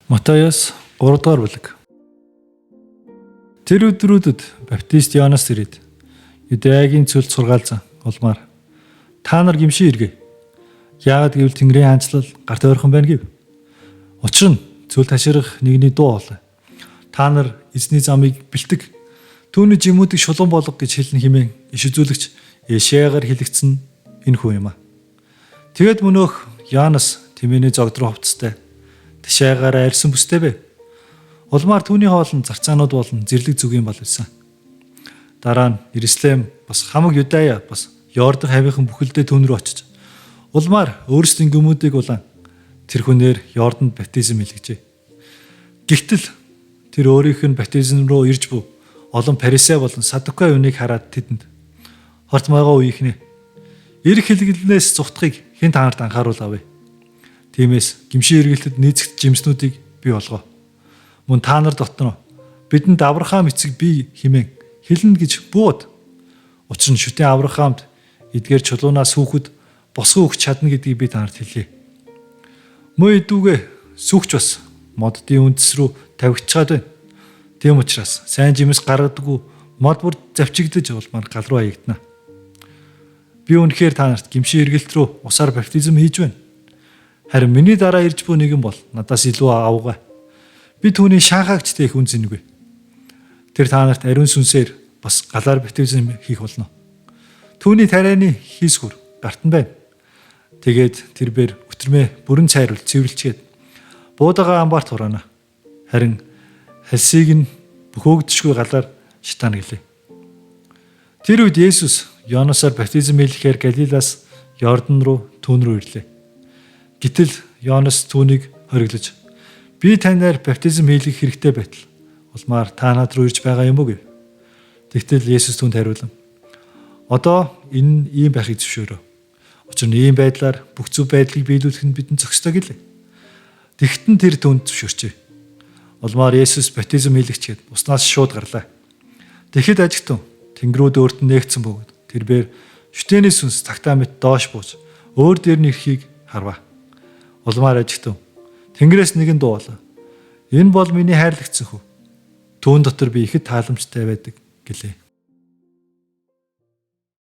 Матаяс 3 дугаар бүлэг. Тэр өдрүүдэд баптист Иоаннаас ирээд Юдэагийн цөлд сургаалзан улмаар та нар гимшин иргэ. Яагад гэвэл Тэнгэрийн хаанчлал гарт ойрхон байна гэв. Учир нь цөл таширах нэгний дуу хоолой. Та нар эзний замыг бэлтэг. Түүний жимүүдийг шулуун болго гэж хэлэн хэмээн иш үзүүлэгч Ешаягаар хэлэгдсэн энэ хүү юм а. Тэгэд мөнөөх Иоаннас тэмээний зогд руу хувцастай ташаагаараа арьсан бүстэй бэ. Улмаар түүний хоолн зарцаанууд болон зэрлэг зүгийн бол байсан. Дараа нь Иерусалим бас хамаг Юдая бас Йордан хавийнхан бүхэлдээ түүн рүү очиж улмаар өөрсдийн гүмүүдийг улаан тэр хүнээр Йорданд баптизм хийлгэжээ. Гэхдээ тэр өөрийнх нь баптизм руу ирж буй олон фарисей болон садукай үнийг хараад тэдэнд хорт могоо үеийнхнэ эрх хэлгэлнээс зүхтахыг хэн та нарт анхааруулав вэ? Тиймээс гимшин эргэлтэд нийцэгт жимснүүдийг бий болгоо. Мөн та нар дотноо бидэнд Авраам эцэг бий хэмээн хэлнэ гэж бууд. Учир нь шүтэн Авраамд эдгээр чулуунаас хүүхэд босгоо өгч чадна гэдгийг би та нарт хэлье. Мөн идүүгээ сүгч бас моддын үндэс рүү тавигдчихад байна. Тийм учраас сайн жимс гаргадаггүй мод бүр завчигдэж улмаар гал руу хаягдана. Би үнэхээр та нарт гимшин эргэлт рүү усаар баптизм хийж байна. Харин миний дараа ирж буй нэгэн бол надаас илүү авгаа. Би түүний шаахаагч тех үн зэнгүй. Тэр та нарт ариун сүнсээр бас галаар баптизм хийх болно. Түүний тарианы хийсгүр гарт нь байна. Тэгээд тэрээр өтрмээ бүрэн цайруулж цэвэрлчгээд буудагаа амбарт хураана. Харин хальсыг нь бөхөөгдөшгүй галаар шитаана гэлээ. Тэр үед Есүс Иоаннасаар баптизм хийхээр Галилаас Йордан руу түүн рүү ирлээ. Гэтэл Иоаннас түүнийг хориглож би танаар баптизм хийлгэх хэрэгтэй байтал улмаар та над руу ирж байгаа юм уу гэв. Тэгтэл Есүс түүнд хариулав. Одоо энэ ийм байхыг зөвшөөрөө. Учир нь ийм байдлаар бүх зөв байдлыг биелүүлэх нь бидэнд зохистой гэлээ. Тэгтэн тэр түүнд зөвшөөрчээ. Улмаар Есүс баптизм хийлгчихэд уснаас шууд гарлаа. Тэгэхэд ажигтун тэнгэрүүд өөрт нь нээгдсэн бөгөөд тэрээр шүтэний сүнс цагтаа мэт доош бууж өөр дээр нь ирэхийг харваа. Улмаар ажигтун Тэнгэрээс нэгэн дуу болоо. Энэ бол миний хайрлагцсан хүү. Түүн дотор би ихэд тааламжтай байдаг гэлээ.